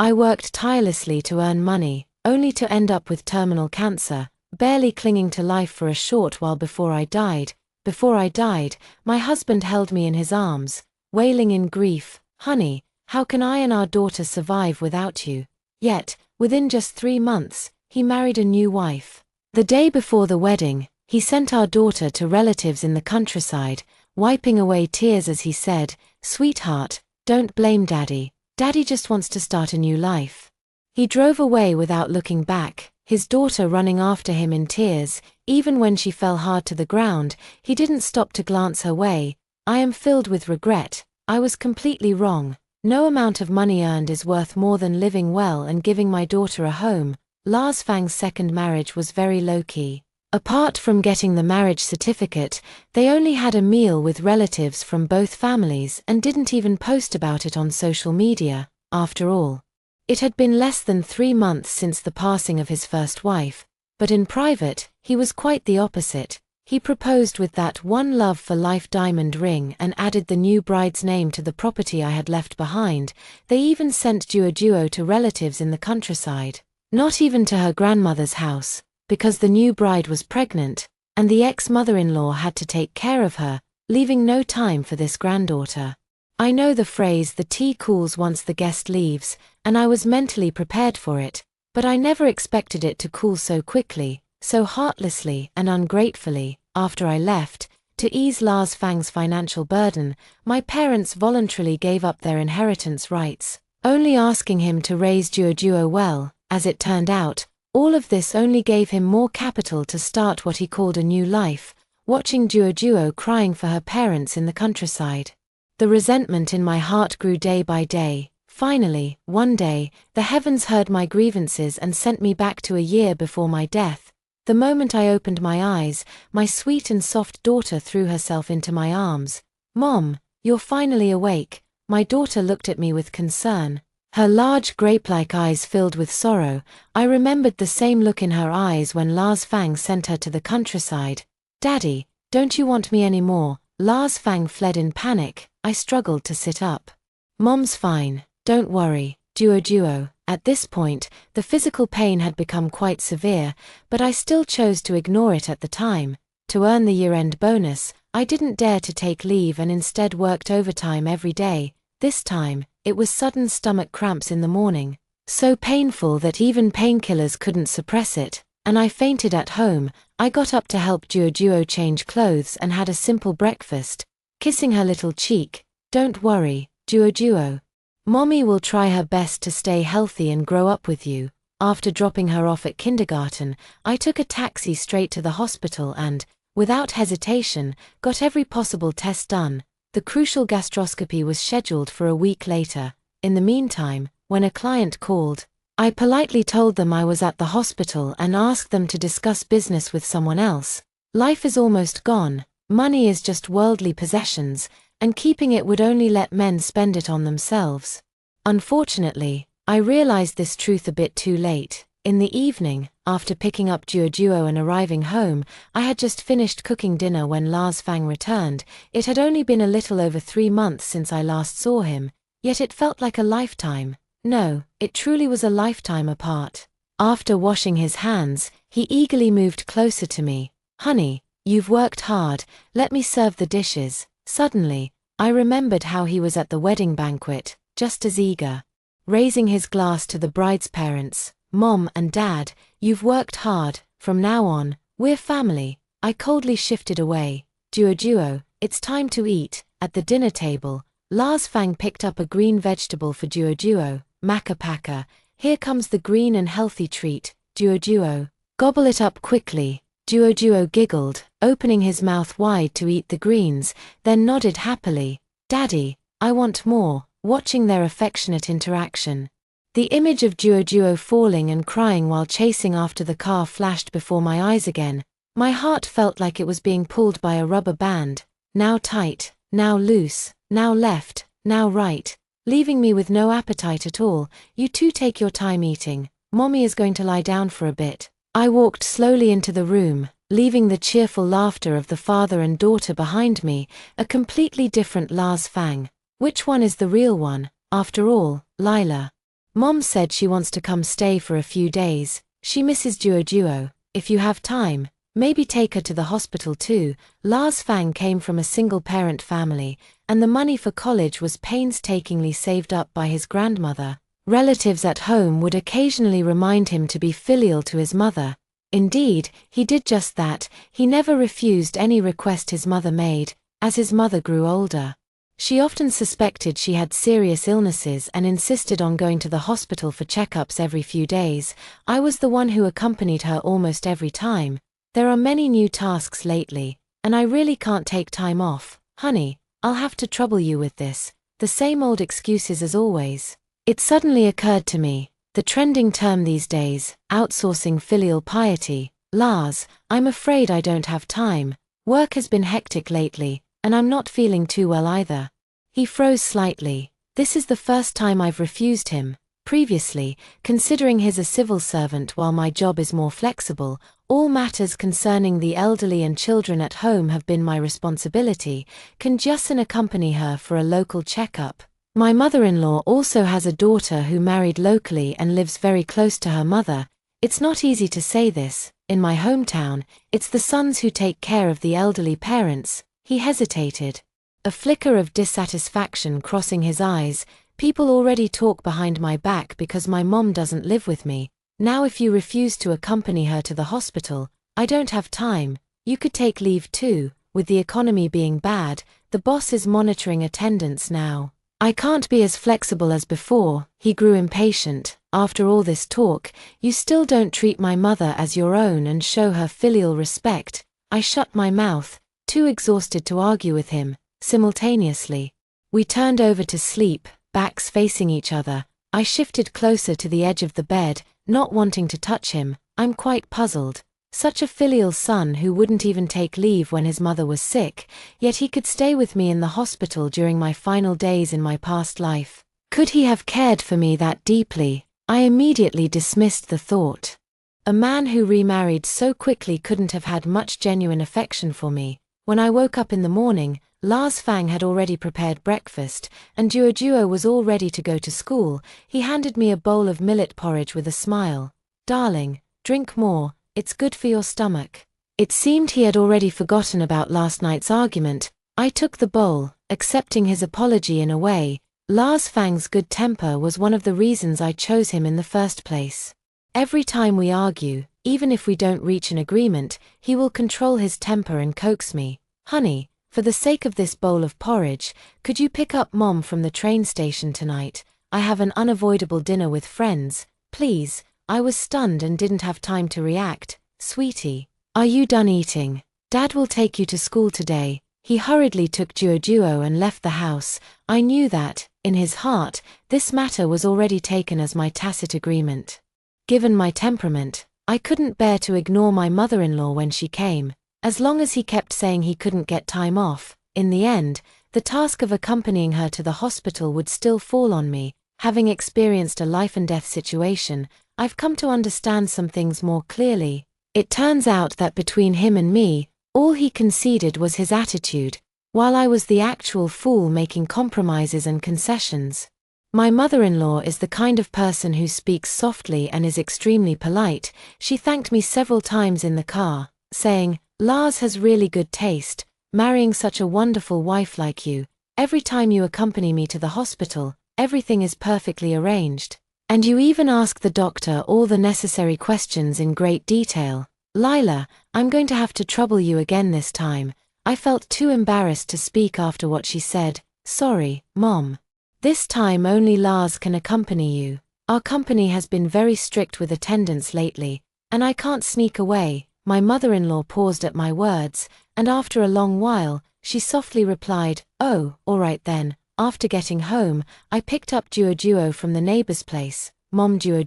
I worked tirelessly to earn money, only to end up with terminal cancer, barely clinging to life for a short while before I died. Before I died, my husband held me in his arms, wailing in grief, "Honey, how can I and our daughter survive without you?" Yet, within just 3 months, he married a new wife. The day before the wedding, he sent our daughter to relatives in the countryside, wiping away tears as he said, "Sweetheart, don't blame Daddy. Daddy just wants to start a new life." He drove away without looking back, his daughter running after him in tears. Even when she fell hard to the ground, he didn't stop to glance her way. "I am filled with regret. I was completely wrong. No amount of money earned is worth more than living well and giving my daughter a home." Lars Fang's second marriage was very low-key. Apart from getting the marriage certificate, they only had a meal with relatives from both families and didn't even post about it on social media. After all, it had been less than 3 months since the passing of his first wife, but in private, he was quite the opposite. He proposed with that "One Love for Life" diamond ring and added the new bride's name to the property I had left behind. They even sent duo to relatives in the countryside, not even to her grandmother's house, because the new bride was pregnant, and the ex-mother-in-law had to take care of her, leaving no time for this granddaughter. I know the phrase "the tea cools once the guest leaves," and I was mentally prepared for it, but I never expected it to cool so quickly, so heartlessly and ungratefully. After I left, to ease Lars Fang's financial burden, my parents voluntarily gave up their inheritance rights, only asking him to raise Duo well. As it turned out, all of this only gave him more capital to start what he called a new life, watching Duo crying for her parents in the countryside. The resentment in my heart grew day by day. Finally, one day, the heavens heard my grievances and sent me back to a year before my death. The moment I opened my eyes, my sweet and soft daughter threw herself into my arms. "Mom, you're finally awake." My daughter looked at me with concern, her large grape-like eyes filled with sorrow. I remembered the same look in her eyes when Lars Fang sent her to the countryside. "Daddy, don't you want me anymore?" Lars Fang fled in panic. I struggled to sit up. "Mom's fine. Don't worry." Duo. At this point, the physical pain had become quite severe, but I still chose to ignore it at the time. To earn the year-end bonus, I didn't dare to take leave and instead worked overtime every day. This time, it was sudden stomach cramps in the morning, so painful that even painkillers couldn't suppress it, and I fainted at home. I got up to help Duo change clothes and had a simple breakfast, kissing her little cheek. "Don't worry, Duo. Mommy will try her best to stay healthy and grow up with you." After dropping her off at kindergarten, I took a taxi straight to the hospital and, without hesitation, got every possible test done. The crucial gastroscopy was scheduled for a week later. In the meantime, when a client called, I politely told them I was at the hospital and asked them to discuss business with someone else. Life is almost gone, money is just worldly possessions, and keeping it would only let men spend it on themselves. Unfortunately, I realized this truth a bit too late. In the evening, after picking up Duo and arriving home, I had just finished cooking dinner when Lars Fang returned. It had only been a little over 3 months since I last saw him, yet it felt like a lifetime. No, it truly was a lifetime apart. After washing his hands, he eagerly moved closer to me. "Honey, you've worked hard, let me serve the dishes." Suddenly, I remembered how he was at the wedding banquet, just as eager. Raising his glass to the bride's parents, "Mom and Dad, you've worked hard, from now on, we're family." I coldly shifted away. Duo, it's time to eat." At the dinner table, Lars Fang picked up a green vegetable for Duo. "Maca paca, here comes the green and healthy treat." Duo, "Gobble it up quickly." Duo giggled, opening his mouth wide to eat the greens, then nodded happily. "Daddy, I want more." Watching their affectionate interaction, the image of Duo falling and crying while chasing after the car flashed before my eyes again. My heart felt like it was being pulled by a rubber band, now tight, now loose, now left, now right, leaving me with no appetite at all. "You two take your time eating. Mommy is going to lie down for a bit." I walked slowly into the room, leaving the cheerful laughter of the father and daughter behind me, a completely different Lars Fang. Which one is the real one, after all, Lila? Mom said she wants to come stay for a few days. She misses Duo. If you have time, maybe take her to the hospital too. Lars Fang came from a single-parent family, and the money for college was painstakingly saved up by his grandmother. Relatives at home would occasionally remind him to be filial to his mother. Indeed, he did just that. He never refused any request his mother made. As his mother grew older, she often suspected she had serious illnesses and insisted on going to the hospital for checkups every few days. I was the one who accompanied her almost every time. There are many new tasks lately, and I really can't take time off. Honey, I'll have to trouble you with this. The same old excuses as always. It suddenly occurred to me, the trending term these days, outsourcing filial piety. Lars, I'm afraid I don't have time. Work has been hectic lately, and I'm not feeling too well either. He froze slightly. This is the first time I've refused him. Previously, considering he's a civil servant while my job is more flexible, all matters concerning the elderly and children at home have been my responsibility. Can Justin accompany her for a local checkup? My mother-in-law also has a daughter who married locally and lives very close to her mother. It's not easy to say this. In my hometown, it's the sons who take care of the elderly parents. He hesitated. A flicker of dissatisfaction crossing his eyes. People already talk behind my back because my mom doesn't live with me. Now if you refuse to accompany her to the hospital, I don't have time. You could take leave too. With the economy being bad, the boss is monitoring attendance now. I can't be as flexible as before. He grew impatient. After all this talk, you still don't treat my mother as your own and show her filial respect. I shut my mouth, too exhausted to argue with him. Simultaneously, we turned over to sleep, backs facing each other. I shifted closer to the edge of the bed, not wanting to touch him. I'm quite puzzled. Such a filial son who wouldn't even take leave when his mother was sick, yet he could stay with me in the hospital during my final days in my past life. Could he have cared for me that deeply? I immediately dismissed the thought. A man who remarried so quickly couldn't have had much genuine affection for me. When I woke up in the morning, Lars Fang had already prepared breakfast, and Duo was all ready to go to school. He handed me a bowl of millet porridge with a smile. Darling, drink more. It's good for your stomach. It seemed he had already forgotten about last night's argument. I took the bowl, accepting his apology in a way. Lars Fang's good temper was one of the reasons I chose him in the first place. Every time we argue, even if we don't reach an agreement, he will control his temper and coax me. Honey, for the sake of this bowl of porridge, could you pick up Mom from the train station tonight? I have an unavoidable dinner with friends. Please. I was stunned and didn't have time to react. Sweetie, are you done eating? Dad will take you to school today. He hurriedly took Duo and left the house. I knew that, in his heart, this matter was already taken as my tacit agreement. Given my temperament, I couldn't bear to ignore my mother-in-law when she came. As long as he kept saying he couldn't get time off, in the end, the task of accompanying her to the hospital would still fall on me. Having experienced a life-and-death situation, I've come to understand some things more clearly. It turns out that between him and me, all he conceded was his attitude, while I was the actual fool making compromises and concessions. My mother-in-law is the kind of person who speaks softly and is extremely polite. She thanked me several times in the car, saying, "Lars has really good taste, marrying such a wonderful wife like you. Every time you accompany me to the hospital, everything is perfectly arranged. And you even ask the doctor all the necessary questions in great detail." Lila, I'm going to have to trouble you again this time. I felt too embarrassed to speak after what she said. Sorry, Mom. This time only Lars can accompany you. Our company has been very strict with attendance lately, and I can't sneak away. My mother-in-law paused at my words, and after a long while, she softly replied, "Oh, all right then." After getting home, I picked up Duo from the neighbor's place. Mom, Duo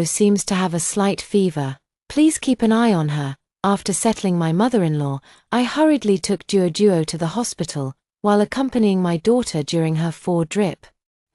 seems to have a slight fever. Please keep an eye on her. After settling my mother-in-law, I hurriedly took Duo to the hospital, while accompanying my daughter during her 4-drip.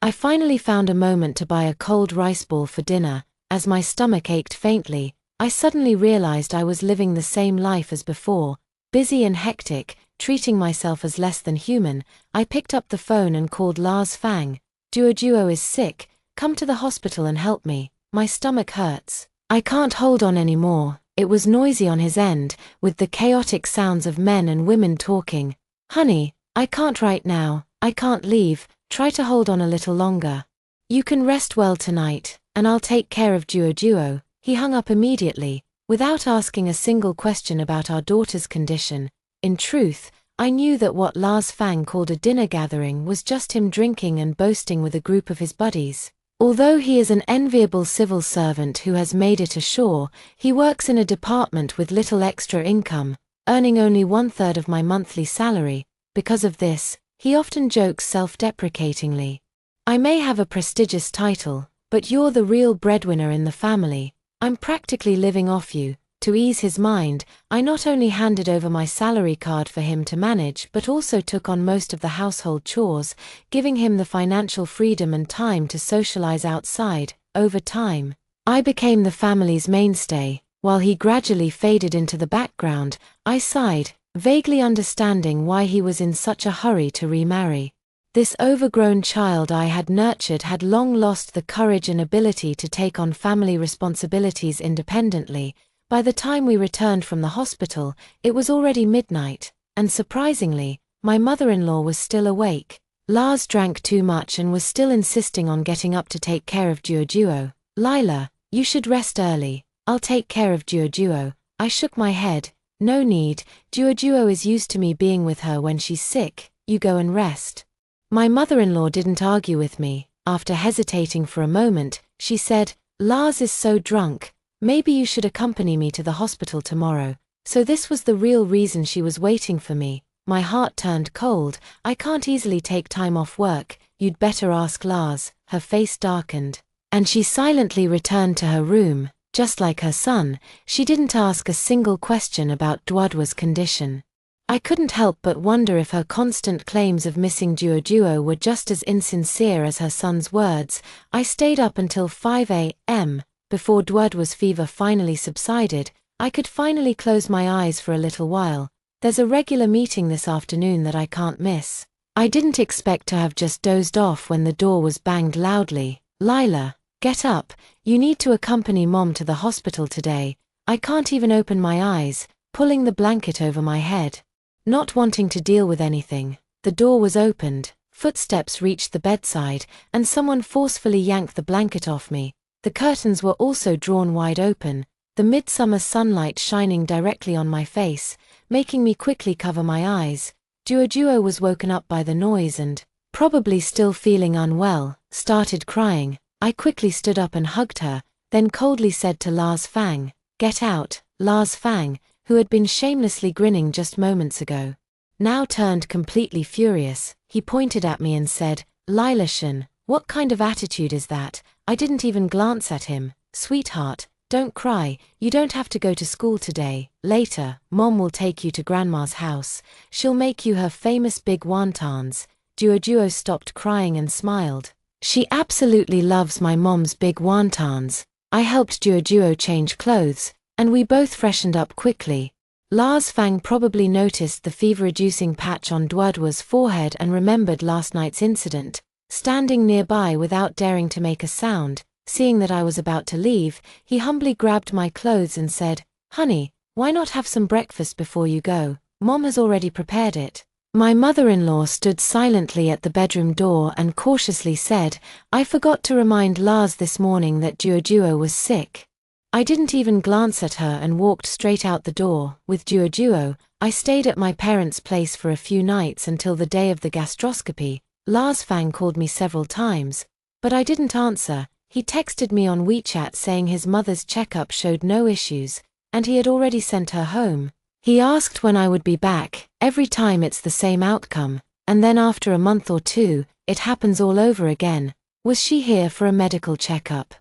I finally found a moment to buy a cold rice ball for dinner. As my stomach ached faintly, I suddenly realized I was living the same life as before, busy and hectic, treating myself as less than human. I picked up the phone and called Lars Fang. Duo is sick. Come to the hospital and help me. My stomach hurts. I can't hold on anymore." It was noisy on his end, with the chaotic sounds of men and women talking. "Honey, I can't right now. I can't leave. Try to hold on a little longer. You can rest well tonight, and I'll take care of Duo." He hung up immediately, without asking a single question about our daughter's condition. In truth, I knew that what Lars Fang called a dinner gathering was just him drinking and boasting with a group of his buddies. Although he is an enviable civil servant who has made it ashore, he works in a department with little extra income, earning only 1/3 of my monthly salary. Because of this, he often jokes self-deprecatingly, "I may have a prestigious title, but you're the real breadwinner in the family. I'm practically living off you." To ease his mind, I not only handed over my salary card for him to manage but also took on most of the household chores, giving him the financial freedom and time to socialize outside. Over time, I became the family's mainstay. While he gradually faded into the background, I sighed, vaguely understanding why he was in such a hurry to remarry. This overgrown child I had nurtured had long lost the courage and ability to take on family responsibilities independently. By the time we returned from the hospital, it was already midnight, and surprisingly, my mother-in-law was still awake. Lars drank too much and was still insisting on getting up to take care of Duo. "Lila, you should rest early. I'll take care of Duo." I shook my head. "No need, Duo is used to me being with her when she's sick. You go and rest." My mother-in-law didn't argue with me. After hesitating for a moment, she said, "Lars is so drunk. Maybe you should accompany me to the hospital tomorrow." So this was the real reason she was waiting for me. My heart turned cold. "I can't easily take time off work. You'd better ask Lars." Her face darkened, and she silently returned to her room. Just like her son, she didn't ask a single question about Duo's condition. I couldn't help but wonder if her constant claims of missing Duo were just as insincere as her son's words. I stayed up until 5 a.m. Before Duo's fever finally subsided, I could finally close my eyes for a little while. There's a regular meeting this afternoon that I can't miss. I didn't expect to have just dozed off when the door was banged loudly. "Lila, get up. You need to accompany Mom to the hospital today." I can't even open my eyes, pulling the blanket over my head. Not wanting to deal with anything, the door was opened, footsteps reached the bedside, and someone forcefully yanked the blanket off me. The curtains were also drawn wide open, the midsummer sunlight shining directly on my face, making me quickly cover my eyes. Duo was woken up by the noise and, probably still feeling unwell, started crying. I quickly stood up and hugged her, then coldly said to Lars Fang, "Get out." Lars Fang, who had been shamelessly grinning just moments ago, now turned completely furious. He pointed at me and said, "Lila Shen, what kind of attitude is that?" I didn't even glance at him. "Sweetheart, don't cry. You don't have to go to school today. Later, Mom will take you to Grandma's house. She'll make you her famous big wontons." Duo stopped crying and smiled. "She absolutely loves my mom's big wontons." I helped Duo change clothes, and we both freshened up quickly. Lars Fang probably noticed the fever-reducing patch on Duo's forehead and remembered last night's incident. Standing nearby without daring to make a sound, seeing that I was about to leave, he humbly grabbed my clothes and said, "Honey, why not have some breakfast before you go? Mom has already prepared it." My mother-in-law stood silently at the bedroom door and cautiously said, "I forgot to remind Lars this morning that Duo was sick." I didn't even glance at her and walked straight out the door. With Duo, I stayed at my parents' place for a few nights until the day of the gastroscopy. Lars Fang called me several times, but I didn't answer. He texted me on WeChat saying his mother's checkup showed no issues, and he had already sent her home. He asked when I would be back. Every time it's the same outcome, and then after a month or two, it happens all over again. Was she here for a medical checkup?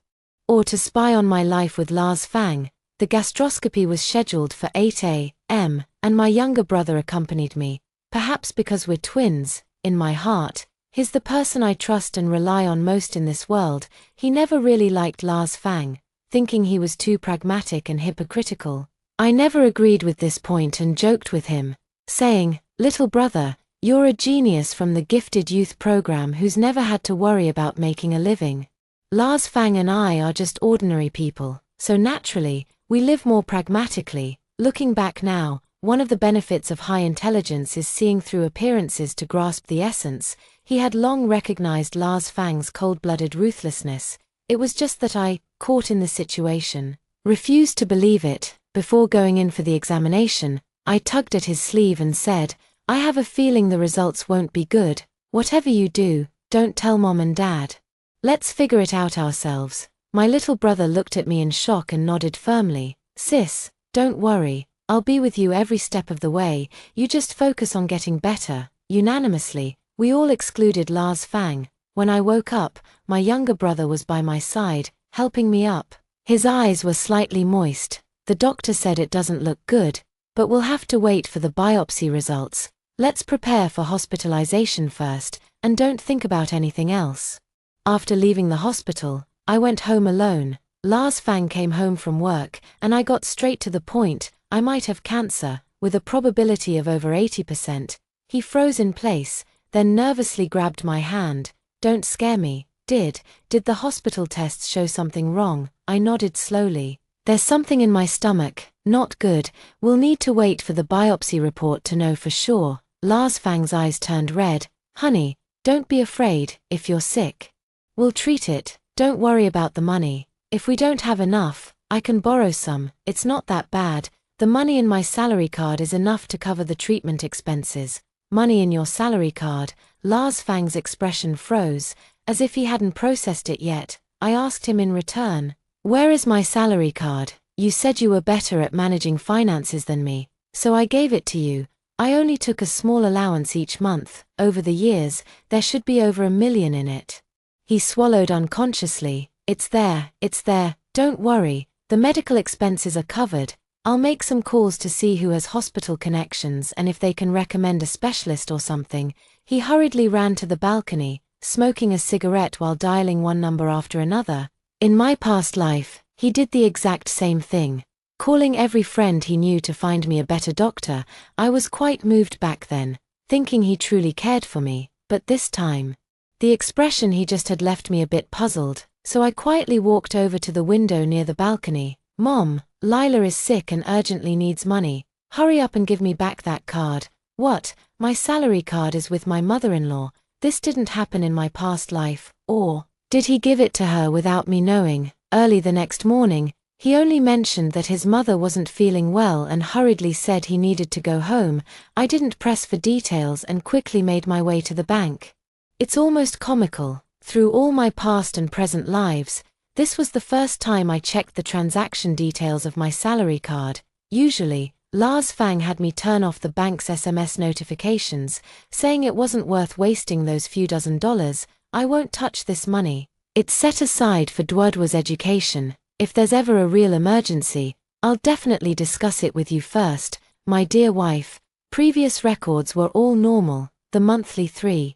Or to spy on my life with Lars Fang? The gastroscopy was scheduled for 8 a.m., and my younger brother accompanied me. Perhaps because we're twins, in my heart, he's the person I trust and rely on most in this world. He never really liked Lars Fang, thinking he was too pragmatic and hypocritical. I never agreed with this point and joked with him, saying, "Little brother, you're a genius from the gifted youth program who's never had to worry about making a living." Lars Fang and I are just ordinary people, so naturally, we live more pragmatically. Looking back now, one of the benefits of high intelligence is seeing through appearances to grasp the essence. He had long recognized Lars Fang's cold-blooded ruthlessness. It was just that I, caught in the situation, refused to believe it. Before going in for the examination, I tugged at his sleeve and said, "I have a feeling the results won't be good. Whatever you do, don't tell Mom and Dad. Let's figure it out ourselves." My little brother looked at me in shock and nodded firmly. "Sis, don't worry, I'll be with you every step of the way, you just focus on getting better." Unanimously, we all excluded Lars Fang. When I woke up, my younger brother was by my side, helping me up. His eyes were slightly moist. "The doctor said it doesn't look good, but we'll have to wait for the biopsy results. Let's prepare for hospitalization first, and don't think about anything else." After leaving the hospital, I went home alone. Lars Fang came home from work, and I got straight to the point. "I might have cancer, with a probability of over 80%. He froze in place, then nervously grabbed my hand. "Don't scare me." Did the hospital tests show something wrong? I nodded slowly. "There's something in my stomach, not good. We'll need to wait for the biopsy report to know for sure." Lars Fang's eyes turned red. "Honey, don't be afraid. If you're sick, we'll treat it. Don't worry about the money. If we don't have enough, I can borrow some. It's not that bad. The money in my salary card is enough to cover the treatment expenses." "Money in your salary card?" Lars Fang's expression froze, as if he hadn't processed it yet. I asked him in return, "Where is my salary card? You said you were better at managing finances than me, so I gave it to you. I only took a small allowance each month. Over the years, there should be over $1 million in it." He swallowed unconsciously. It's there. Don't worry, the medical expenses are covered. I'll make some calls to see who has hospital connections and if they can recommend a specialist or something." He hurriedly ran to the balcony, smoking a cigarette while dialing one number after another. In my past life, he did the exact same thing, calling every friend he knew to find me a better doctor. I was quite moved back then, thinking he truly cared for me, but this time, the expression he just had left me a bit puzzled, so I quietly walked over to the window near the balcony. "Mom, Lila is sick and urgently needs money. Hurry up and give me back that card." "What? My salary card is with my mother-in-law. This didn't happen in my past life, or did he give it to her without me knowing?" Early the next morning, he only mentioned that his mother wasn't feeling well and hurriedly said he needed to go home. I didn't press for details and quickly made my way to the bank. It's almost comical. Through all my past and present lives, this was the first time I checked the transaction details of my salary card. Usually, Lars Fang had me turn off the bank's SMS notifications, saying it wasn't worth wasting those few dozen dollars. "I won't touch this money. It's set aside for Dwardwa's education. If there's ever a real emergency, I'll definitely discuss it with you first, my dear wife." Previous records were all normal. The monthly 3,000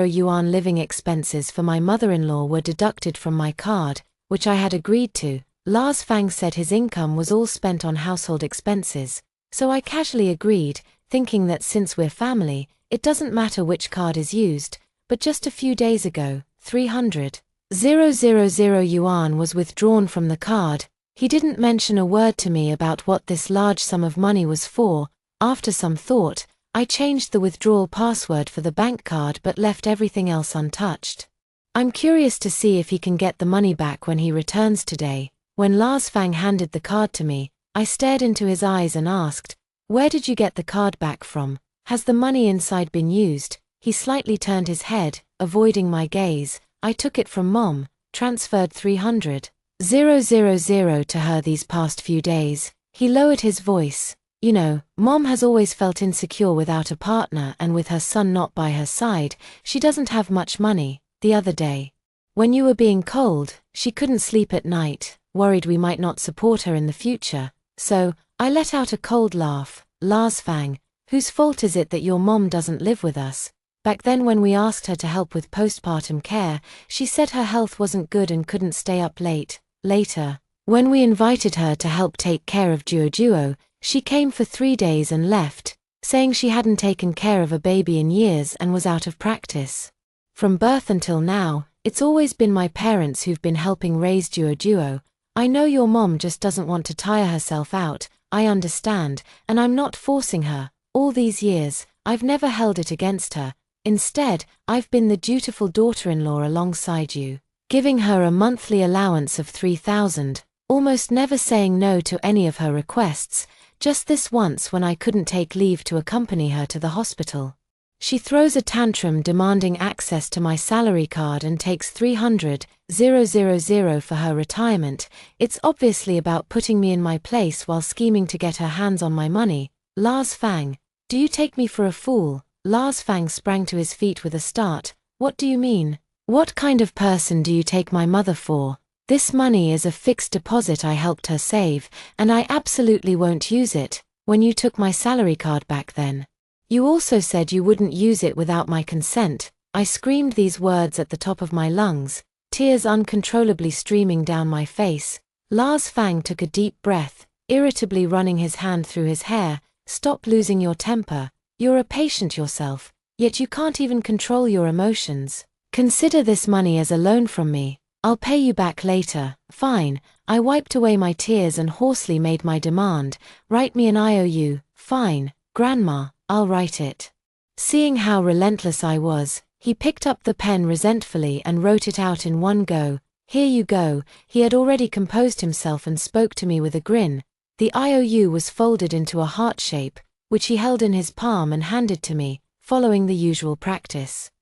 yuan living expenses for my mother-in-law were deducted from my card, which I had agreed to. Lars Fang said his income was all spent on household expenses, so I casually agreed, thinking that since we're family, it doesn't matter which card is used. But just a few days ago, 300,000 yuan was withdrawn from the card. He didn't mention a word to me about what this large sum of money was for. After some thought, I changed the withdrawal password for the bank card but left everything else untouched. I'm curious to see if he can get the money back when he returns today. When Lars Fang handed the card to me, I stared into his eyes and asked, "Where did you get the card back from? Has the money inside been used?" He slightly turned his head, avoiding my gaze. "I took it from Mom, transferred 300,000 to her these past few days." He lowered his voice. "You know, Mom has always felt insecure without a partner and with her son not by her side, she doesn't have much money. The other day, when you were being cold, she couldn't sleep at night, worried we might not support her in the future. So, I let out a cold laugh. Lars Fang, whose fault is it that your mom doesn't live with us? Back then when we asked her to help with postpartum care, she said her health wasn't good and couldn't stay up late. Later, when we invited her to help take care of Duo, she came for 3 days and left, saying she hadn't taken care of a baby in years and was out of practice. From birth until now, It's always been my parents who've been helping raise Duo. I know your mom just doesn't want to tire herself out, I understand, and I'm not forcing her. All these years, I've never held it against her. Instead, I've been the dutiful daughter-in-law alongside you, giving her a monthly allowance of 3,000, almost never saying no to any of her requests, just this once when I couldn't take leave to accompany her to the hospital. She throws a tantrum demanding access to my salary card and takes 300,000 for her retirement. It's obviously about putting me in my place while scheming to get her hands on my money. Lars Fang, do you take me for a fool? Lars Fang sprang to his feet with a start. What do you mean? What kind of person do you take my mother for? This money is a fixed deposit I helped her save, and I absolutely won't use it. When you took my salary card back then, you also said you wouldn't use it without my consent. I screamed these words at the top of my lungs, tears uncontrollably streaming down my face. Lars Fang took a deep breath, irritably running his hand through his hair. Stop losing your temper. You're a patient yourself, yet you can't even control your emotions. Consider this money as a loan from me. I'll pay you back later. Fine. I wiped away my tears and hoarsely made my demand. Write me an IOU. Fine, Grandma, I'll write it. Seeing how relentless I was, he picked up the pen resentfully and wrote it out in one go. Here you go. He had already composed himself and spoke to me with a grin. The IOU was folded into a heart shape, which he held in his palm and handed to me, following the usual practice.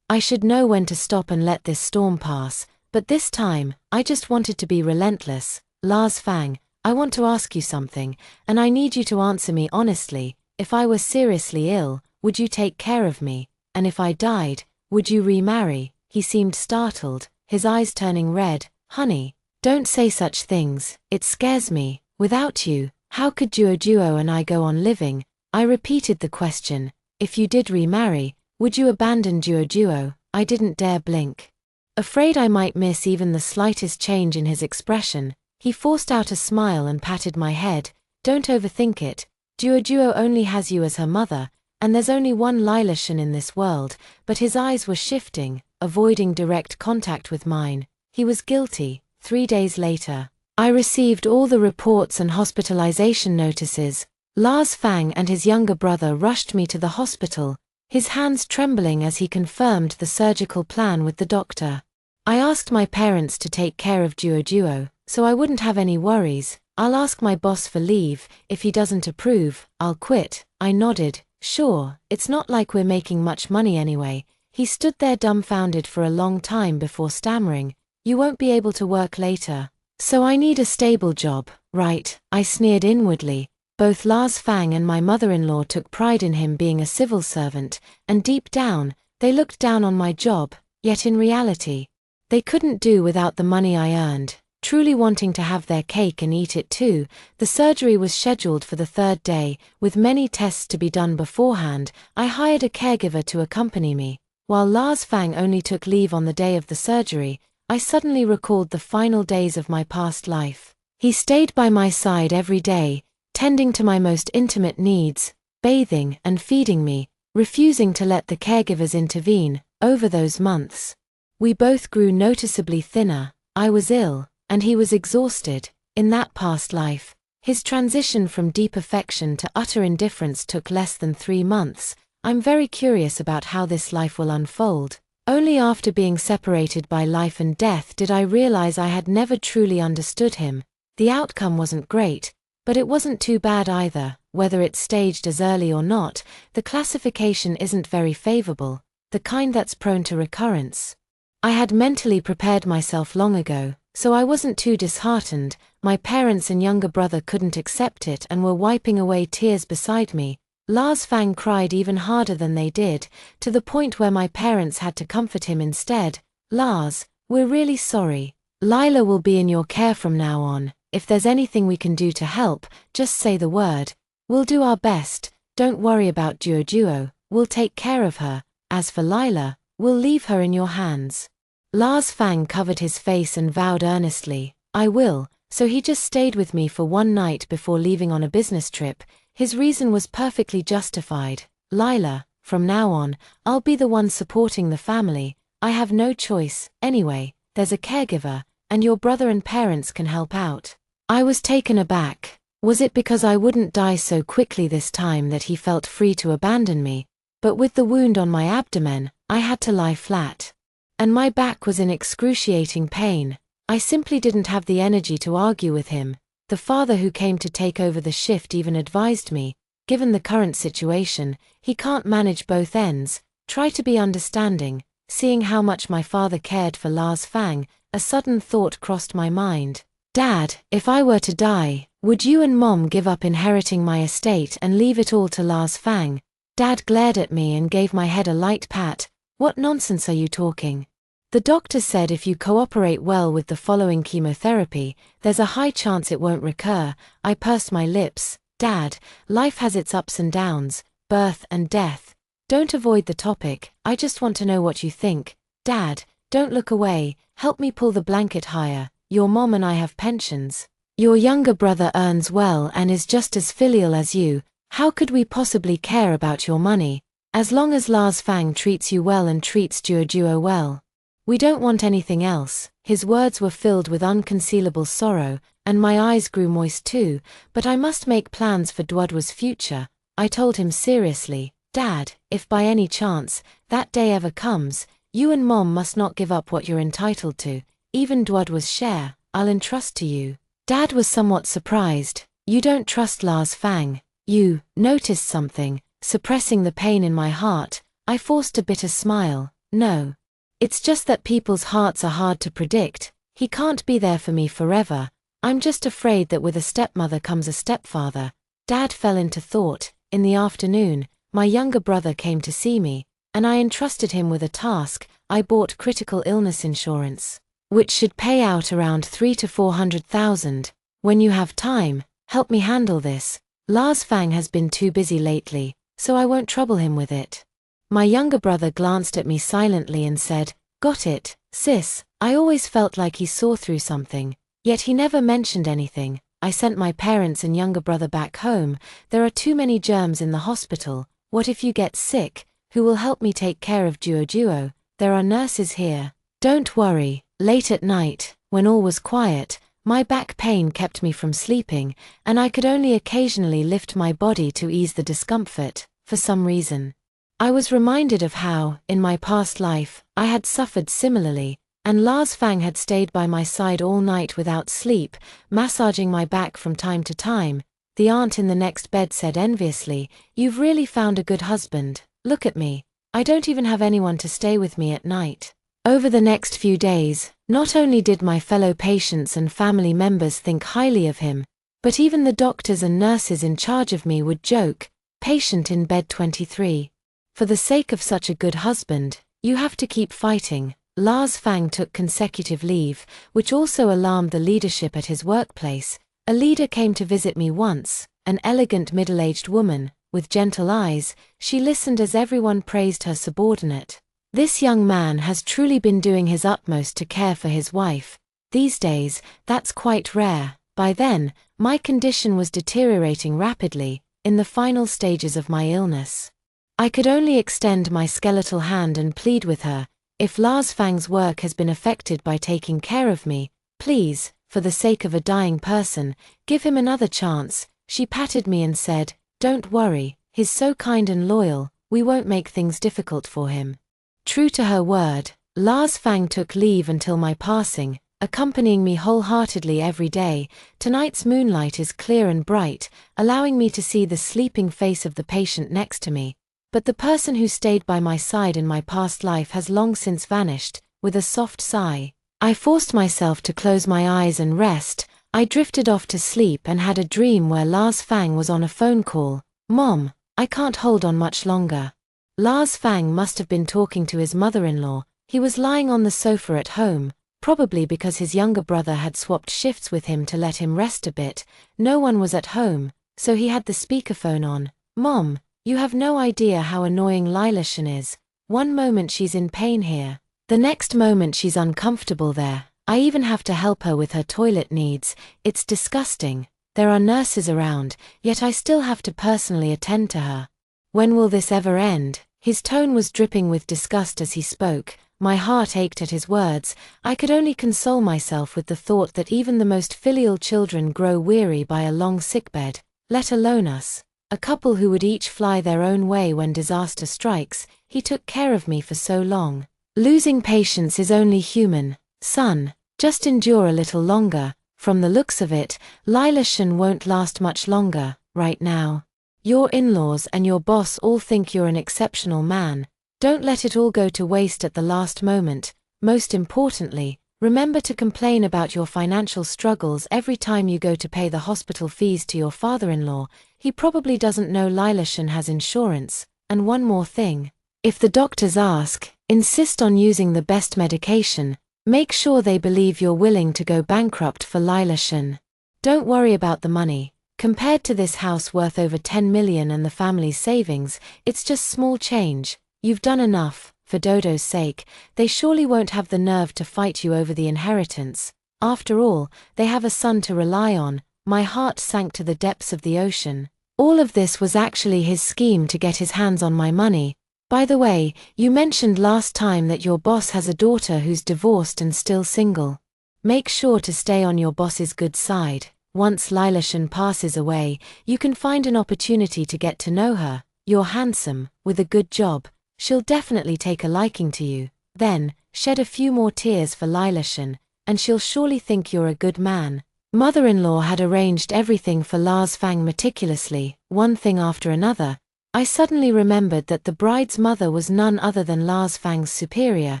I should know when to stop and let this storm pass, but this time, I just wanted to be relentless. Lars Fang, I want to ask you something, and I need you to answer me honestly. If I were seriously ill, would you take care of me? And if I died, would you remarry? He seemed startled, his eyes turning red. Honey, don't say such things, it scares me. Without you, how could Duo and I go on living? I repeated the question. If you did remarry, would you abandon Duo? I didn't dare blink. Afraid I might miss even the slightest change in his expression, he forced out a smile and patted my head. Don't overthink it. Duo only has you as her mother, and there's only one Lila Shan in this world. But his eyes were shifting, avoiding direct contact with mine. He was guilty. 3 days later, I received all the reports and hospitalization notices. Lars Fang and his younger brother rushed me to the hospital, his hands trembling as he confirmed the surgical plan with the doctor. I asked my parents to take care of Duo, so I wouldn't have any worries. I'll ask my boss for leave. If he doesn't approve, I'll quit. I nodded. Sure, it's not like we're making much money anyway. He stood there dumbfounded for a long time before stammering. You won't be able to work later. So I need a stable job, right? I sneered inwardly. Both Lars Fang and my mother-in-law took pride in him being a civil servant, and deep down, they looked down on my job, yet in reality, they couldn't do without the money I earned. Truly wanting to have their cake and eat it too, the surgery was scheduled for the 3rd day, with many tests to be done beforehand. I hired a caregiver to accompany me. While Lars Fang only took leave on the day of the surgery, I suddenly recalled the final days of my past life. He stayed by my side every day, tending to my most intimate needs, bathing and feeding me, refusing to let the caregivers intervene. Over those months, we both grew noticeably thinner. I was ill, and he was exhausted. In that past life, his transition from deep affection to utter indifference took less than 3 months. I'm very curious about how this life will unfold. Only after being separated by life and death did I realize I had never truly understood him. The outcome wasn't great, but it wasn't too bad either. Whether it's staged as early or not, the classification isn't very favorable, the kind that's prone to recurrence. I had mentally prepared myself long ago, so I wasn't too disheartened. My parents and younger brother couldn't accept it and were wiping away tears beside me. Lars Fang cried even harder than they did, to the point where my parents had to comfort him instead. Lars, we're really sorry. Lila will be in your care from now on. If there's anything we can do to help, just say the word. We'll do our best. Don't worry about Duo. We'll take care of her. As for Lila, we'll leave her in your hands. Lars Fang covered his face and vowed earnestly, I will. So he just stayed with me for one night before leaving on a business trip. His reason was perfectly justified. Lila, from now on, I'll be the one supporting the family. I have no choice. Anyway, there's a caregiver, and your brother and parents can help out. I was taken aback. Was it because I wouldn't die so quickly this time that he felt free to abandon me? But with the wound on my abdomen, I had to lie flat. And my back was in excruciating pain. I simply didn't have the energy to argue with him. The father who came to take over the shift even advised me, given the current situation, he can't manage both ends. Try to be understanding. Seeing how much my father cared for Lars Fang, a sudden thought crossed my mind. Dad, if I were to die, would you and Mom give up inheriting my estate and leave it all to Lars Fang? Dad glared at me and gave my head a light pat. What nonsense are you talking? The doctor said if you cooperate well with the following chemotherapy, there's a high chance it won't recur. I pursed my lips. Dad, life has its ups and downs, birth and death. Don't avoid the topic, I just want to know what you think. Dad, don't look away, help me pull the blanket higher. Your mom and I have pensions. Your younger brother earns well and is just as filial as you. How could we possibly care about your money? As long as Lars Fang treats you well and treats Duo well. We don't want anything else. His words were filled with unconcealable sorrow, and my eyes grew moist too, but I must make plans for Duo's future. I told him seriously, Dad, if by any chance, that day ever comes, you and Mom must not give up what you're entitled to, even Duo's share, I'll entrust to you. Dad was somewhat surprised. You don't trust Lars Fang. You noticed something, suppressing the pain in my heart. I forced a bitter smile. No. It's just that people's hearts are hard to predict. He can't be there for me forever. I'm just afraid that with a stepmother comes a stepfather. Dad fell into thought. In the afternoon, my younger brother came to see me, and I entrusted him with a task. I bought critical illness insurance, which should pay out around 300,000 to 400,000. When you have time, help me handle this. Lars Fang has been too busy lately, so I won't trouble him with it. My younger brother glanced at me silently and said, Got it, sis. I always felt like he saw through something, yet he never mentioned anything. I sent my parents and younger brother back home. There are too many germs in the hospital. What if you get sick? Who will help me take care of Duo? There are nurses here. Don't worry. Late at night, when all was quiet, my back pain kept me from sleeping, and I could only occasionally lift my body to ease the discomfort. For some reason, I was reminded of how, in my past life, I had suffered similarly, and Lars Fang had stayed by my side all night without sleep, massaging my back from time to time. The aunt in the next bed said enviously, You've really found a good husband. Look at me. I don't even have anyone to stay with me at night. Over the next few days, not only did my fellow patients and family members think highly of him, but even the doctors and nurses in charge of me would joke, Patient in bed 23. For the sake of such a good husband, you have to keep fighting. Lars Fang took consecutive leave, which also alarmed the leadership at his workplace. A leader came to visit me once, an elegant middle-aged woman, with gentle eyes. She listened as everyone praised her subordinate. This young man has truly been doing his utmost to care for his wife. These days, that's quite rare. By then, my condition was deteriorating rapidly, in the final stages of my illness. I could only extend my skeletal hand and plead with her, if Lars Fang's work has been affected by taking care of me, please, for the sake of a dying person, give him another chance. She patted me and said, Don't worry, he's so kind and loyal, we won't make things difficult for him. True to her word, Lars Fang took leave until my passing, accompanying me wholeheartedly every day. Tonight's moonlight is clear and bright, allowing me to see the sleeping face of the patient next to me. But the person who stayed by my side in my past life has long since vanished. With a soft sigh, I forced myself to close my eyes and rest. I drifted off to sleep and had a dream where Lars Fang was on a phone call. Mom, I can't hold on much longer. Lars Fang must have been talking to his mother-in-law. He was lying on the sofa at home, probably because his younger brother had swapped shifts with him to let him rest a bit. No one was at home, so he had the speakerphone on. Mom, you have no idea how annoying Lilashan is. One moment she's in pain here, the next moment she's uncomfortable there. I even have to help her with her toilet needs. It's disgusting. There are nurses around, yet I still have to personally attend to her. When will this ever end? His tone was dripping with disgust as he spoke. My heart ached at his words. I could only console myself with the thought that even the most filial children grow weary by a long sickbed, let alone us, a couple who would each fly their own way when disaster strikes. He took care of me for so long. Losing patience is only human, son. Just endure a little longer. From the looks of it, Lilashan won't last much longer, right now. Your in-laws and your boss all think you're an exceptional man. Don't let it all go to waste at the last moment. Most importantly, remember to complain about your financial struggles every time you go to pay the hospital fees to your father-in-law. He probably doesn't know Lilashan has insurance. And one more thing. If the doctors ask, insist on using the best medication. Make sure they believe you're willing to go bankrupt for Lilashan. Don't worry about the money. Compared to this house worth over 10 million and the family's savings, it's just small change. You've done enough. For Dodo's sake, they surely won't have the nerve to fight you over the inheritance. After all, they have a son to rely on. My heart sank to the depths of the ocean. All of this was actually his scheme to get his hands on my money. By the way, you mentioned last time that your boss has a daughter who's divorced and still single. Make sure to stay on your boss's good side. Once Lilashan passes away, you can find an opportunity to get to know her. You're handsome, with a good job. She'll definitely take a liking to you. Then, shed a few more tears for Lilashan, and she'll surely think you're a good man. Mother-in-law had arranged everything for Lars Fang meticulously, one thing after another. I suddenly remembered that the bride's mother was none other than Lars Fang's superior.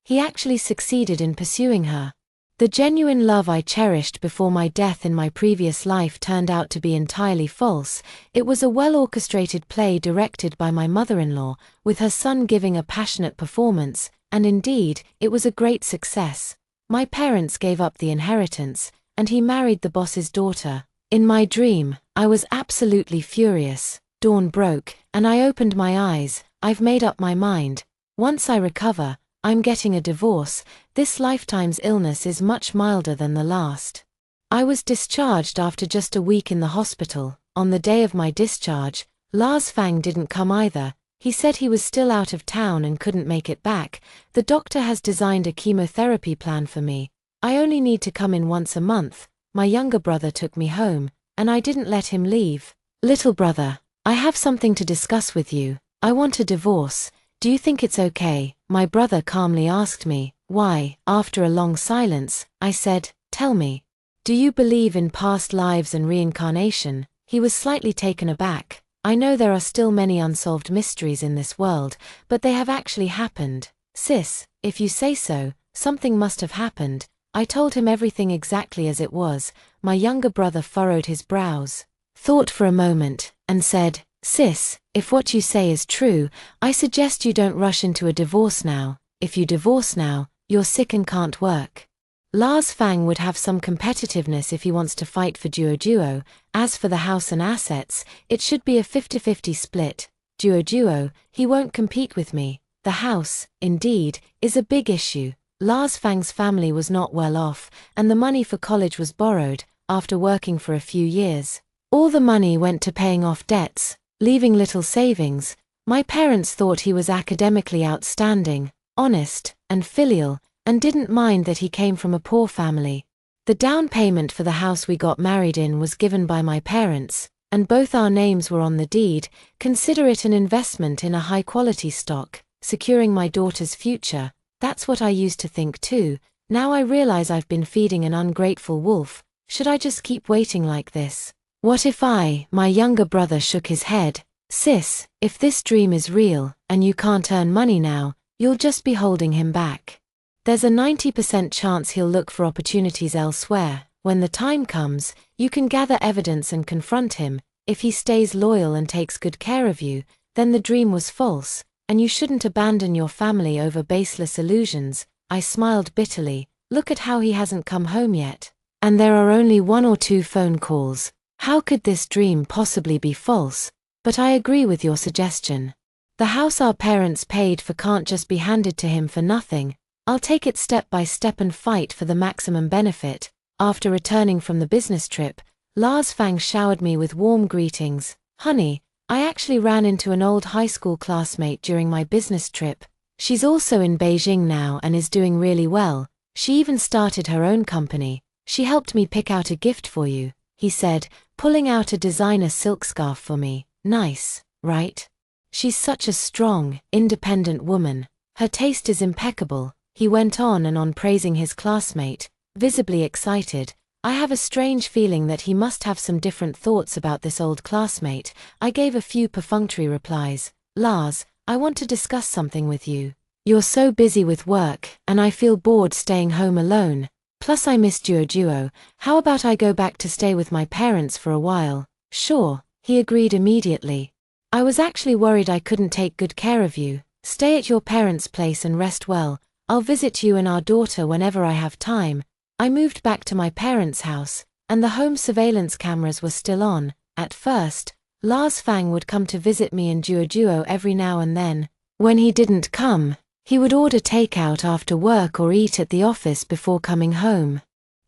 He actually succeeded in pursuing her. The genuine love I cherished before my death in my previous life turned out to be entirely false. It was a well-orchestrated play directed by my mother-in-law, with her son giving a passionate performance, and indeed, it was a great success. My parents gave up the inheritance, and he married the boss's daughter. In my dream, I was absolutely furious. Dawn broke, and I opened my eyes. I've made up my mind. Once I recover, I'm getting a divorce. This lifetime's illness is much milder than the last. I was discharged after just a week in the hospital. On the day of my discharge, Lars Fang didn't come either. He said he was still out of town and couldn't make it back. The doctor has designed a chemotherapy plan for me. I only need to come in once a month. My younger brother took me home, and I didn't let him leave. Little brother, I have something to discuss with you. I want a divorce. Do you think it's okay? My brother calmly asked me. Why? After a long silence, I said, tell me. Do you believe in past lives and reincarnation? He was slightly taken aback. I know there are still many unsolved mysteries in this world, but they have actually happened. Sis, if you say so, something must have happened. I told him everything exactly as it was. My younger brother furrowed his brows, thought for a moment, and said, Sis, if what you say is true, I suggest you don't rush into a divorce now. If you divorce now, you're sick and can't work. Lars Fang would have some competitiveness if he wants to fight for Duo. As for the house and assets, it should be a 50-50 split. Duo, he won't compete with me. The house, indeed, is a big issue. Lars Fang's family was not well off, and the money for college was borrowed, after working for a few years. All the money went to paying off debts, leaving little savings. My parents thought he was academically outstanding, honest, and filial, and didn't mind that he came from a poor family. The down payment for the house we got married in was given by my parents, and both our names were on the deed. Consider it an investment in a high-quality stock, securing my daughter's future. That's what I used to think too. Now I realize I've been feeding an ungrateful wolf. Should I just keep waiting like this? What if my younger brother shook his head. Sis, if this dream is real, and you can't earn money now, you'll just be holding him back. There's a 90% chance he'll look for opportunities elsewhere. When the time comes, you can gather evidence and confront him. If he stays loyal and takes good care of you, then the dream was false, and you shouldn't abandon your family over baseless illusions. I smiled bitterly. Look at how he hasn't come home yet. And there are only 1 or 2 phone calls. How could this dream possibly be false? But I agree with your suggestion. The house our parents paid for can't just be handed to him for nothing. I'll take it step by step and fight for the maximum benefit. After returning from the business trip, Lars Fang showered me with warm greetings. Honey, I actually ran into an old high school classmate during my business trip. She's also in Beijing now and is doing really well. She even started her own company. She helped me pick out a gift for you," he said, pulling out a designer silk scarf for me. "Nice, right? She's such a strong, independent woman. Her taste is impeccable," he went on and on, praising his classmate, visibly excited. I have a strange feeling that he must have some different thoughts about this old classmate. I gave a few perfunctory replies. "Lars, I want to discuss something with you. You're so busy with work, and I feel bored staying home alone. Plus I miss Duo. How about I go back to stay with my parents for a while?" "Sure," he agreed immediately. "I was actually worried I couldn't take good care of you. Stay at your parents' place and rest well. I'll visit you and our daughter whenever I have time." I moved back to my parents' house, and the home surveillance cameras were still on. At first, Lars Fang would come to visit me in Duo every now and then. When he didn't come, he would order takeout after work or eat at the office before coming home,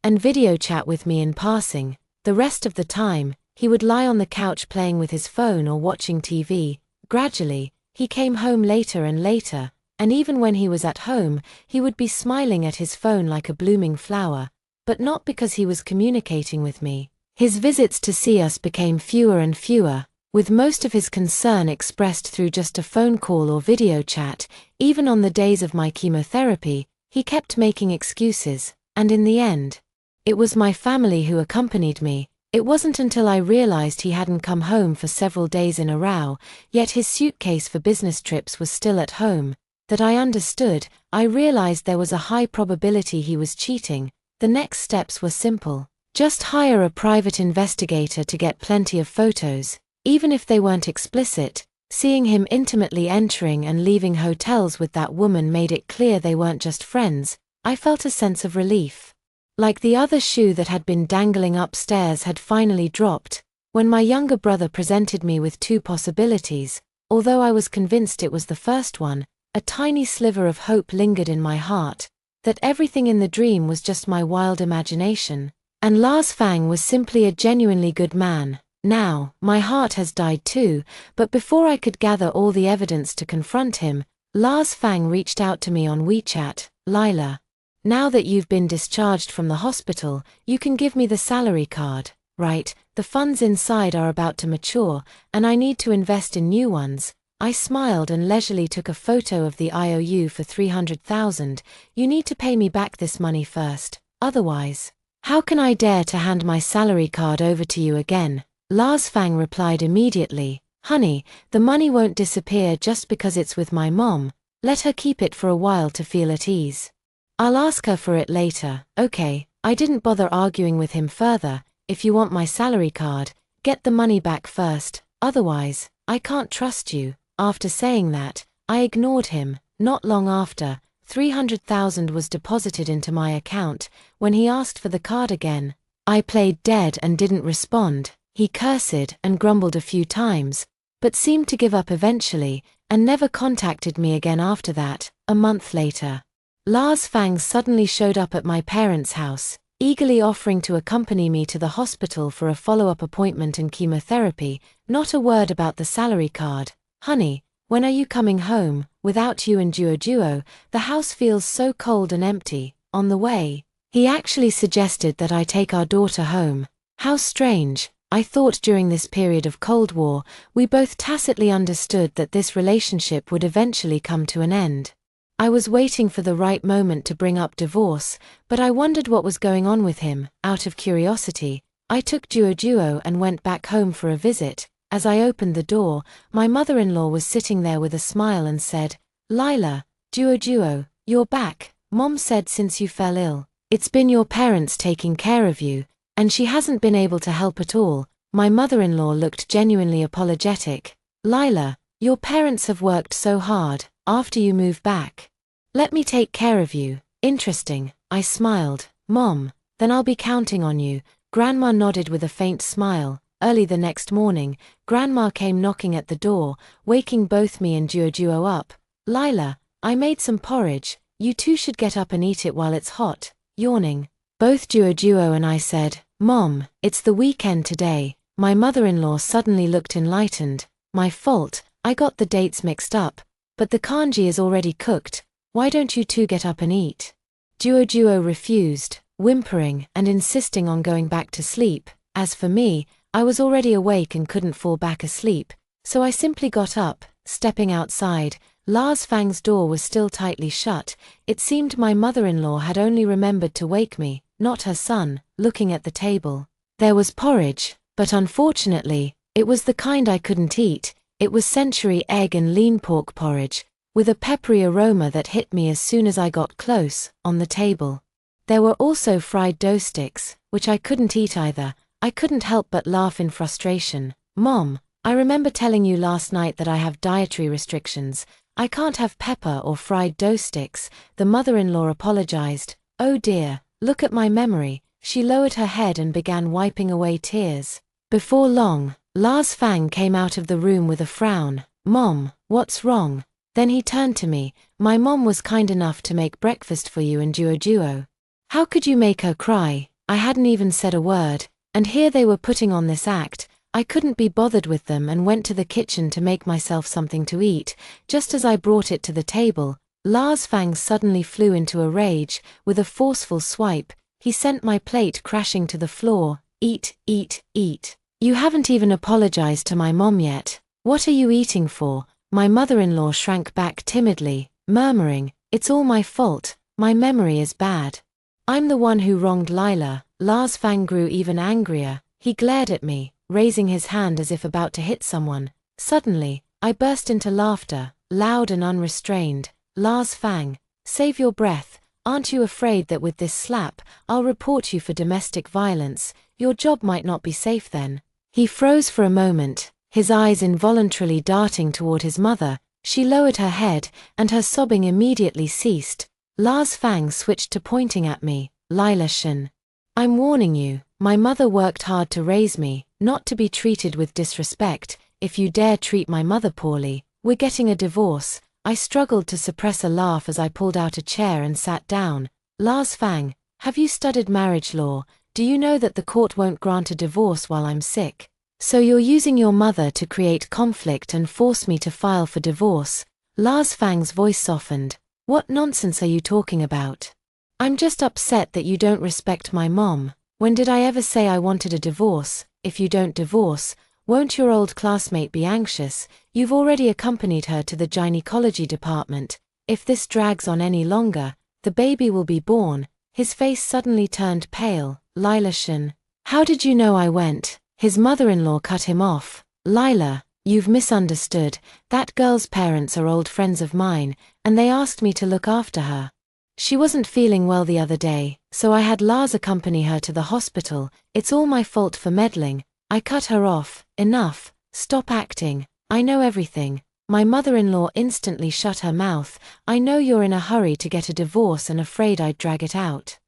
and video chat with me in passing. The rest of the time, he would lie on the couch playing with his phone or watching TV. Gradually, he came home later and later, and even when he was at home, he would be smiling at his phone like a blooming flower, but not because he was communicating with me. His visits to see us became fewer and fewer, with most of his concern expressed through just a phone call or video chat. Even on the days of my chemotherapy, he kept making excuses, and in the end, it was my family who accompanied me. It wasn't until I realized he hadn't come home for several days in a row, yet his suitcase for business trips was still at home, that I understood. I realized there was a high probability he was cheating. The next steps were simple. Just hire a private investigator to get plenty of photos, even if they weren't explicit. Seeing him intimately entering and leaving hotels with that woman made it clear they weren't just friends. I felt a sense of relief. Like the other shoe that had been dangling upstairs had finally dropped. When my younger brother presented me with two possibilities, although I was convinced it was the first one, a tiny sliver of hope lingered in my heart, that everything in the dream was just my wild imagination, and Lars Fang was simply a genuinely good man. Now, my heart has died too, but before I could gather all the evidence to confront him, Lars Fang reached out to me on WeChat. "Lila, now that you've been discharged from the hospital, you can give me the salary card, right? The funds inside are about to mature, and I need to invest in new ones." I smiled and leisurely took a photo of the IOU for 300,000. "You need to pay me back this money first, otherwise, how can I dare to hand my salary card over to you again?" Lars Fang replied immediately, "Honey, the money won't disappear just because it's with my mom. Let her keep it for a while to feel at ease. I'll ask her for it later." "Okay." I didn't bother arguing with him further. "If you want my salary card, get the money back first, otherwise, I can't trust you." After saying that, I ignored him. Not long after, 300,000 was deposited into my account. When he asked for the card again, I played dead and didn't respond. He cursed and grumbled a few times, but seemed to give up eventually, and never contacted me again after that. A month later, Lars Fang suddenly showed up at my parents' house, eagerly offering to accompany me to the hospital for a follow-up appointment and chemotherapy. Not a word about the salary card. "Honey, when are you coming home? Without you and Duo, the house feels so cold and empty." On the way, he actually suggested that I take our daughter home. How strange. I thought during this period of Cold War, we both tacitly understood that this relationship would eventually come to an end. I was waiting for the right moment to bring up divorce, but I wondered what was going on with him. Out of curiosity, I took Duo and went back home for a visit. As I opened the door, my mother-in-law was sitting there with a smile and said, "Lila, Duo, you're back. Mom said since you fell ill, it's been your parents taking care of you, and she hasn't been able to help at all." My mother-in-law looked genuinely apologetic. "Lila, your parents have worked so hard after you moved back. Let me take care of you." "Interesting," I smiled. "Mom, then I'll be counting on you." Grandma nodded with a faint smile. Early the next morning, Grandma came knocking at the door, waking both me and Duo up. "Lila, I made some porridge. You two should get up and eat it while it's hot." Yawning, both Duo and I said, "Mom, it's the weekend today." My mother-in-law suddenly looked enlightened. "My fault, I got the dates mixed up. But the kanji is already cooked, why don't you two get up and eat? Duo refused, whimpering and insisting on going back to sleep. As for me, I was already awake and couldn't fall back asleep, so I simply got up, stepping outside. Lars Fang's door was still tightly shut. It seemed my mother-in-law had only remembered to wake me, not her son. Looking at the table, there was porridge, but unfortunately, it was the kind I couldn't eat. It was century egg and lean pork porridge, with a peppery aroma that hit me as soon as I got close. On the table, there were also fried dough sticks, which I couldn't eat either. I couldn't help but laugh in frustration. Mom, I remember telling you last night that I have dietary restrictions. I can't have pepper or fried dough sticks. The mother-in-law apologized. Oh dear, look at my memory. She lowered her head and began wiping away tears. Before long, Lars Fang came out of the room with a frown. Mom, what's wrong? Then he turned to me. My mom was kind enough to make breakfast for you and Duo. How could you make her cry? I hadn't even said a word, and here they were putting on this act. I couldn't be bothered with them and went to the kitchen to make myself something to eat. Just as I brought it to the table, Lars Fang suddenly flew into a rage. With a forceful swipe, he sent my plate crashing to the floor. Eat, eat, eat. You haven't even apologized to my mom yet. What are you eating for? My mother-in-law shrank back timidly, murmuring, it's all my fault, my memory is bad. I'm the one who wronged Lila. Lars Fang grew even angrier. He glared at me, raising his hand as if about to hit someone. Suddenly, I burst into laughter, loud and unrestrained. Lars Fang, save your breath. Aren't you afraid that with this slap, I'll report you for domestic violence? Your job might not be safe then. He froze for a moment, his eyes involuntarily darting toward his mother. She lowered her head, and her sobbing immediately ceased. Lars Fang switched to pointing at me. Lila Shen. I'm warning you, my mother worked hard to raise me, not to be treated with disrespect. If you dare treat my mother poorly, we're getting a divorce. I struggled to suppress a laugh as I pulled out a chair and sat down. Lars Fang, have you studied marriage law? Do you know that the court won't grant a divorce while I'm sick? So you're using your mother to create conflict and force me to file for divorce? Lars Fang's voice softened. What nonsense are you talking about? I'm just upset that you don't respect my mom. When did I ever say I wanted a divorce? If you don't divorce, won't your old classmate be anxious? You've already accompanied her to the gynecology department. If this drags on any longer, the baby will be born. His face suddenly turned pale. Lila Shen, how did you know I went? His mother-in-law cut him off. Lila, you've misunderstood. That girl's parents are old friends of mine, and they asked me to look after her. She wasn't feeling well the other day, so I had Lars accompany her to the hospital. It's all my fault for meddling. I cut her off. Enough. Stop acting. I know everything. My mother-in-law instantly shut her mouth. I know you're in a hurry to get a divorce and afraid I'd drag it out.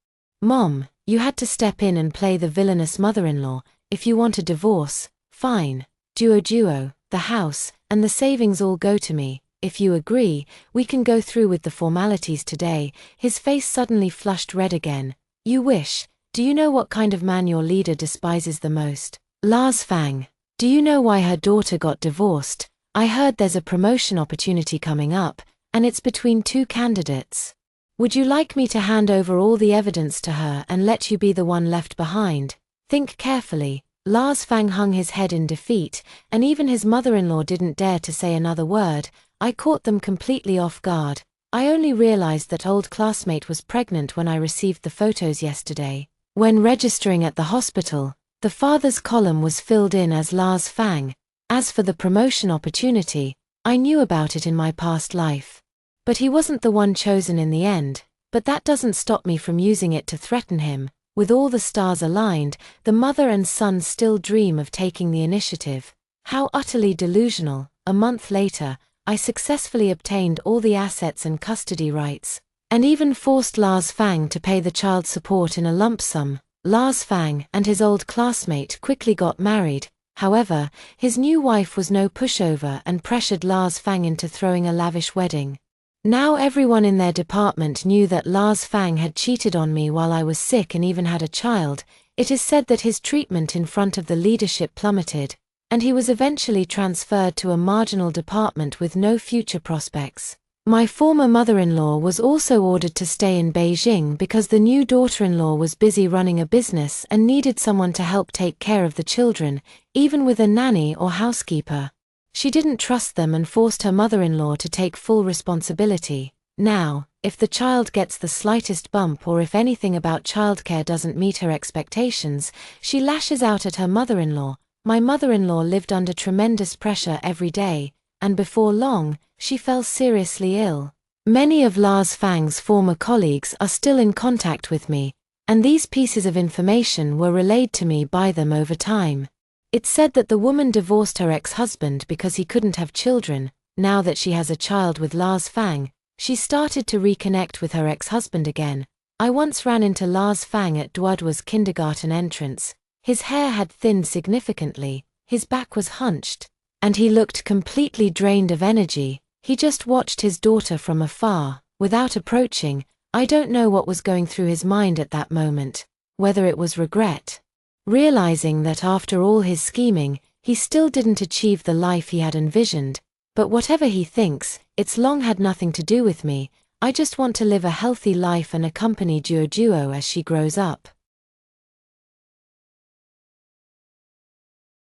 Mom, you had to step in and play the villainous mother-in-law. If you want a divorce, fine. Duo, the house, and the savings all go to me. If you agree, we can go through with the formalities today. His face suddenly flushed red again. You wish. Do you know what kind of man your leader despises the most? Lars Fang. Do you know why her daughter got divorced? I heard there's a promotion opportunity coming up, and it's between two candidates. Would you like me to hand over all the evidence to her and let you be the one left behind? Think carefully. Lars Fang hung his head in defeat, and even his mother-in-law didn't dare to say another word. I caught them completely off guard. I only realized that old classmate was pregnant when I received the photos yesterday. When registering at the hospital, the father's column was filled in as Lars Fang. As for the promotion opportunity, I knew about it in my past life. But he wasn't the one chosen in the end, but that doesn't stop me from using it to threaten him. With all the stars aligned, the mother and son still dream of taking the initiative. How utterly delusional. A month later, I successfully obtained all the assets and custody rights, and even forced Lars Fang to pay the child support in a lump sum. Lars Fang and his old classmate quickly got married. However, his new wife was no pushover and pressured Lars Fang into throwing a lavish wedding. Now everyone in their department knew that Lars Fang had cheated on me while I was sick and even had a child. It is said that his treatment in front of the leadership plummeted. and he was eventually transferred to a marginal department with no future prospects. My former mother-in-law was also ordered to stay in Beijing because the new daughter-in-law was busy running a business and needed someone to help take care of the children, even with a nanny or housekeeper. She didn't trust them and forced her mother-in-law to take full responsibility. Now, if the child gets the slightest bump or if anything about childcare doesn't meet her expectations, she lashes out at her mother-in-law. My mother-in-law lived under tremendous pressure every day, and before long, she fell seriously ill. Many of Lars Fang's former colleagues are still in contact with me, and these pieces of information were relayed to me by them over time. It's said that the woman divorced her ex-husband because he couldn't have children. Now that she has a child with Lars Fang, she started to reconnect with her ex-husband again. I once ran into Lars Fang at Duodwa's kindergarten entrance. His hair had thinned significantly, his back was hunched, and he looked completely drained of energy. He just watched his daughter from afar, without approaching. I don't know what was going through his mind at that moment, whether it was regret. Realizing that after all his scheming, he still didn't achieve the life he had envisioned. But whatever he thinks, it's long had nothing to do with me. I just want to live a healthy life and accompany Duo as she grows up.